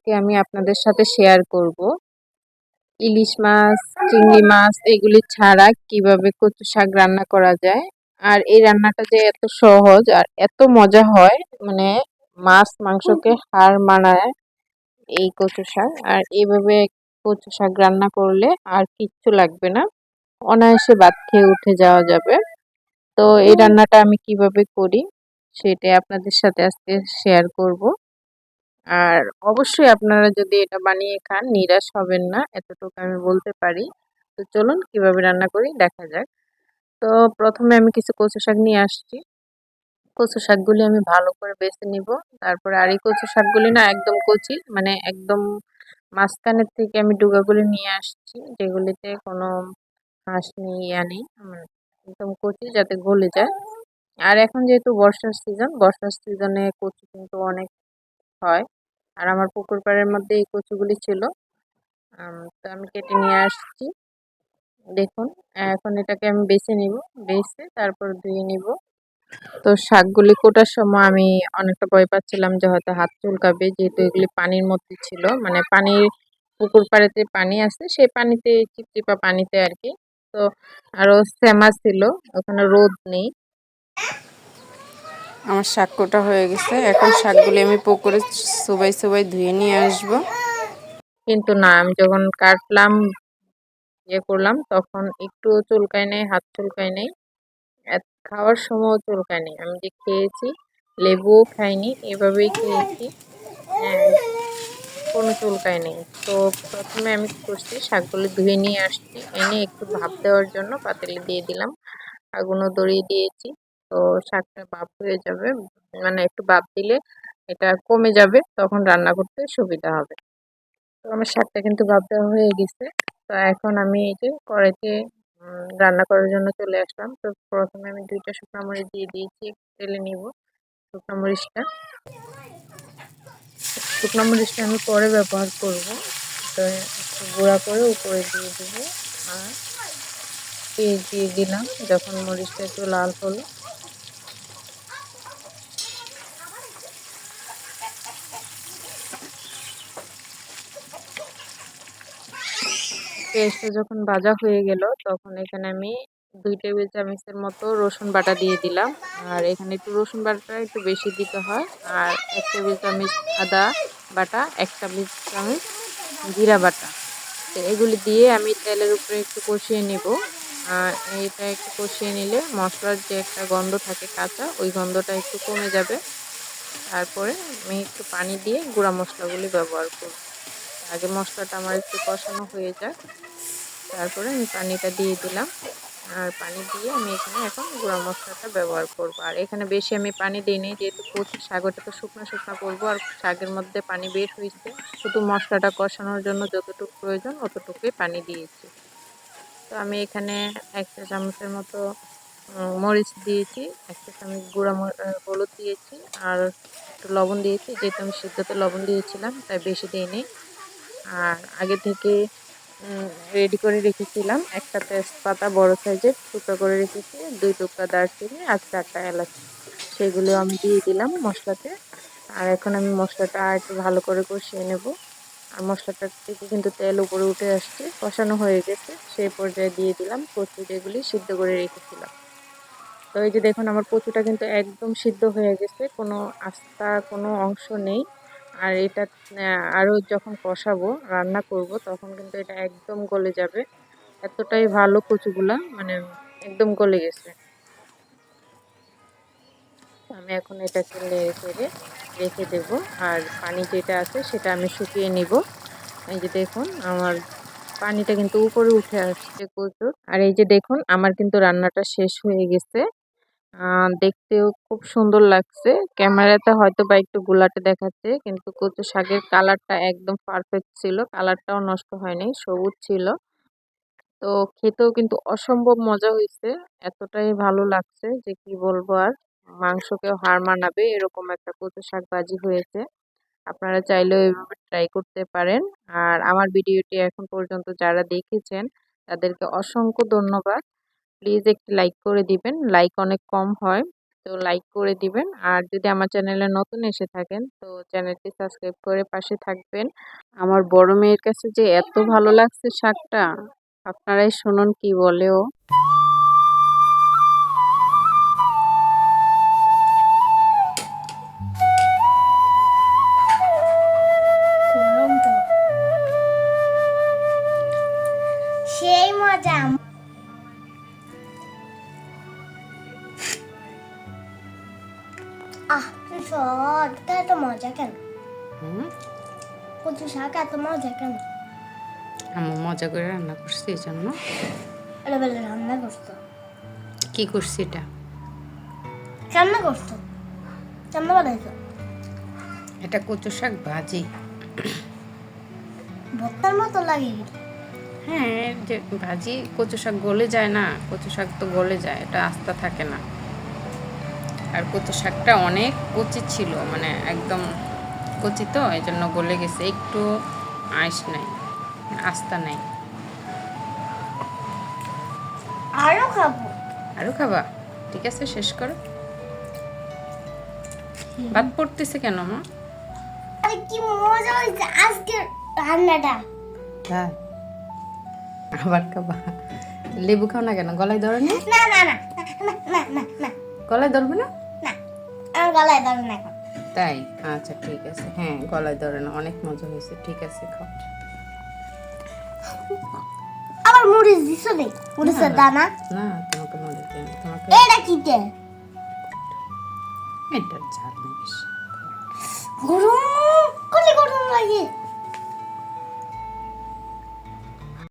আজকে আমি আপনাদের সাথে শেয়ার করব ইলিশ মাছ, চিংড়ি মাছ এগুলি ছাড়া কিভাবে কচু শাক রান্না করা যায়। আর এই রান্নাটা যে এত সহজ আর এত মজা হয়, মানে মাছ মাংসকে হার মানায় এই কচু শাক। আর এইভাবে কচু শাক রান্না করলে আর কিচ্ছু লাগবে না, অনায়াসে ভাত খেয়ে উঠে যাওয়া যাবে। তো এই রান্নাটা আমি কিভাবে করি সেটাই আপনাদের সাথে আজকে শেয়ার করব। আর অবশ্যই আপনারা যদি এটা বানিয়ে খান নিরাশ হবেন না, এতটুকু আমি বলতে পারি। তো চলুন কিভাবে রান্না করি দেখা যাক। তো প্রথমে আমি কিছু কচু শাক নিয়ে আসছি। কচু শাকগুলি আমি ভালো করে বেছে নিব। তারপরে আর এই কচু শাকগুলি না একদম কচি, মানে একদম মাঝখানের থেকে আমি ডুগাগুলি নিয়ে আসছি, যেগুলিতে কোনো আঁশ নেই, নেই, একদম কচি যাতে গলে যায়। আর এখন যেহেতু বর্ষার সিজনে কচু কিন্তু অনেক হয়। আর আমার পুকুর পাড়ের মধ্যে এই কচুগুলি ছিল। তো আমি কেটে নিয়ে আসছি। দেখুন, এখন এটাকে আমি বেছে নিব। বেছে তারপর ধুয়ে নিব। তো শাকগুলি কোটার সময় আমি অনেকটা ভয় পাচ্ছিলাম যে হয়তো হাত চুলকাবে, যেহেতু এগুলি পানির মধ্যে ছিল, মানে পানির পুকুর পাড়েতে পানি আছে, সেই পানিতে চিপচিপা পানিতে আর কি। তো আরো শ্যামা ছিল, ওখানে রোদ নেই। আমার শাক কোটা হয়ে গেছে, এখন শাকগুলি আমি পুকুরে সবাই সবাই ধুয়ে নিয়ে আসবো। কিন্তু না, আমি যখন কাটলাম করলাম তখন একটু চুলকায় নেই, হাত চুলকায় নেই, খাওয়ার সময় চুলকায় নেই। আমি যে খেয়েছি, লেবুও খাইনি, এভাবেই খেয়েছি। হ্যাঁ, কোনো চুলকায় নেই। তো প্রথমে আমি কি করছি, শাকগুলো ধুয়ে নিয়ে আসছি, এনে একটু ভাপ দেওয়ার জন্য পাতিলে দিয়ে দিলাম, আগুনও ধরিয়ে দিয়েছি। তো শাকটা ভাপ হয়ে যাবে, মানে একটু ভাপ দিলে এটা কমে যাবে, তখন রান্না করতে সুবিধা হবে। তো আমার শাকটা কিন্তু ভাপ দেওয়া হয়ে গেছে। তো এখন আমি এই যে কড়াইতে রান্না করার জন্য চলে আসলাম। তো প্রথমে আমি 2টা শুকনো মরিচ দিয়ে দিয়েছি, তেলে নিব শুকনো মরিচটা। শুকনো মরিচটা আমি পরে ব্যবহার করব। তো একটু গুঁড়া করে উপরে দিয়ে দিব। আর পেঁয়াজ দিয়ে দিলাম যখন মরিচটা একটু লাল হলো। পেঁয়াজটা যখন ভাজা হয়ে গেল তখন এখানে আমি 2 টেবিল চামচের মতো রসুন বাটা দিয়ে দিলাম। আর এখানে একটু রসুন বাটাটা একটু বেশি দিতে হয়। আর 1 টেবিল চামচ আদা বাটা, 1 টেবিল চামচ জিরা বাটা। তো এগুলি দিয়ে আমি তেলের উপরে একটু কষিয়ে নেব। আর এটা একটু কষিয়ে নিলে মশলার যে একটা গন্ধ থাকে কাঁচা, ওই গন্ধটা একটু কমে যাবে। তারপরে আমি একটু পানি দিয়ে গুঁড়া মশলাগুলি ব্যবহার করব। আগে মশলাটা আমার একটু কষানো হয়ে যাক, তারপরে আমি পানিটা দিয়ে দিলাম। আর পানি দিয়ে আমি এখানে এখন গুঁড়া মশলাটা ব্যবহার করব। আর এখানে বেশি আমি পানি দিইনি, যেহেতু কচু শাক ওটা তো শুকনো শুকনো করবো, আর শাকের মধ্যে পানি বের হয়েছে। শুধু মশলাটা কষানোর জন্য যতটুকু প্রয়োজন অতটুকুই পানি দিয়েছি। তো আমি এখানে 1 চা চামচের মতো মরিচ দিয়েছি, 1 চা চামচ হলুদ দিয়েছি, আর একটু লবণ দিয়েছি। যেহেতু আমি সিদ্ধতে লবণ দিয়েছিলাম তাই বেশি দিইনি। আর আগে থেকে রেডি করে রেখেছিলাম একটা তেজপাতা বড় সাইজের টুকরো করে রেখেছি, 2 টুকরা দারচিনি আর 4টা এলাচ, সেগুলো আমি দিয়ে দিলাম মশলাতে। আর এখন আমি মশলাটা আর একটু ভালো করে কষিয়ে নেব। আর মশলাটার থেকে কিন্তু তেল উপরে উঠে আসছে, কষানো হয়ে গেছে। সেই পর্যায়ে দিয়ে দিলাম কচু যেগুলি সিদ্ধ করে রেখেছিলাম। তো এই যে দেখুন, আমার কচুটা কিন্তু একদম সিদ্ধ হয়ে গেছে, কোনো আস্তা কোনো অংশ নেই। আর এটা আরো যখন কষাবো রান্না করব তখন কিন্তু এটা একদম গলে যাবে, এতটাই ভালো কচুগুলা, মানে একদম গলে গেছে। আমি এখন এটাকে নেড়ে চেড়ে রেখে দেব। আর পানি যেটা আছে সেটা আমি শুকিয়ে নিব। এই যে দেখুন, আমার পানিটা কিন্তু উপরে উঠে আসছে কচুর। আর এই যে দেখুন, আমার কিন্তু রান্নাটা শেষ হয়ে গেছে। দেখতেও খুব সুন্দর লাগছে। ক্যামেরাতে হয়তো বা একটু ঘোলাটে দেখাচ্ছে, কিন্তু কচু শাকের কালারটা একদম পারফেক্ট ছিল। কালারটাও নষ্ট হয়নি, সবুজ ছিল। তো খেতেও কিন্তু অসম্ভব মজা হয়েছে। এতটাই ভালো লাগছে যে কি বলবো আর। মাংসকেও হার মানাবে এরকম একটা কচু শাক ভাজি হয়েছে। আপনারা চাইলেও এভাবে ট্রাই করতে পারেন। আর আমার ভিডিওটি এখন পর্যন্ত যারা দেখেছেন তাদেরকে অসংখ্য ধন্যবাদ। প্লিজ একটি লাইক করে দিবেন, লাইক অনেক কম হয়। তো লাইক করে দিবেন। আর যদি আমার চ্যানেলে নতুন এসে থাকেন তো চ্যানেলটি সাবস্ক্রাইব করে পাশে থাকবেন। আমার বড় মেয়ের কাছে যে এত ভালো লাগছে শাকটা, আপনারাই শুনুন কি বলে ও। সেই মজা। শাকটা এত মজা কেন? কচু শাক এত মজা কেন? আমি মজা করে রান্না করছি এই জন্য। বেলা রান্না করতো? কি করছি এটা? রান্না করতো? রান্না বানাইতো? এটা কচু শাক ভাজি। ভর্তার মতো লাগে। হ্যাঁ, যে ভাজি কচু শাক গলে যায় না, কচু শাক তো গলে যায়, এটা আস্তা থাকে না। আর কচু শাকটা অনেক কচি ছিল, মানে একদম কচি, তো এই জন্য গলে গেছে, একটু আঁশ নাই, আস্তা নাই। আরো খাবো। আরও খাবা? ঠিক আছে, শেষ করো। ভাত পড়তেছে কেন মা? আরে কি মজা হয়েছে আজকে রান্নাটা। হ্যাঁ, আবার খাবা? লেবু খাও না কেন? গলায় ধরে না? না না না না না না না গলায় ধরবে না? না, আমার গলায় ধরে না এখন। তাই? আচ্ছা ঠিক আছে, হ্যাঁ গলায় ধরে না, অনেক মজা হয়েছে, ঠিক আছে খাও। আবার মরিচ দিছো রে? মরিচের দানা? না, তোমাকে মজা দেয় না, তোমাকে এটা কি তে? এটার ঝাল বেশি। গরম, কলি গরম লাগে।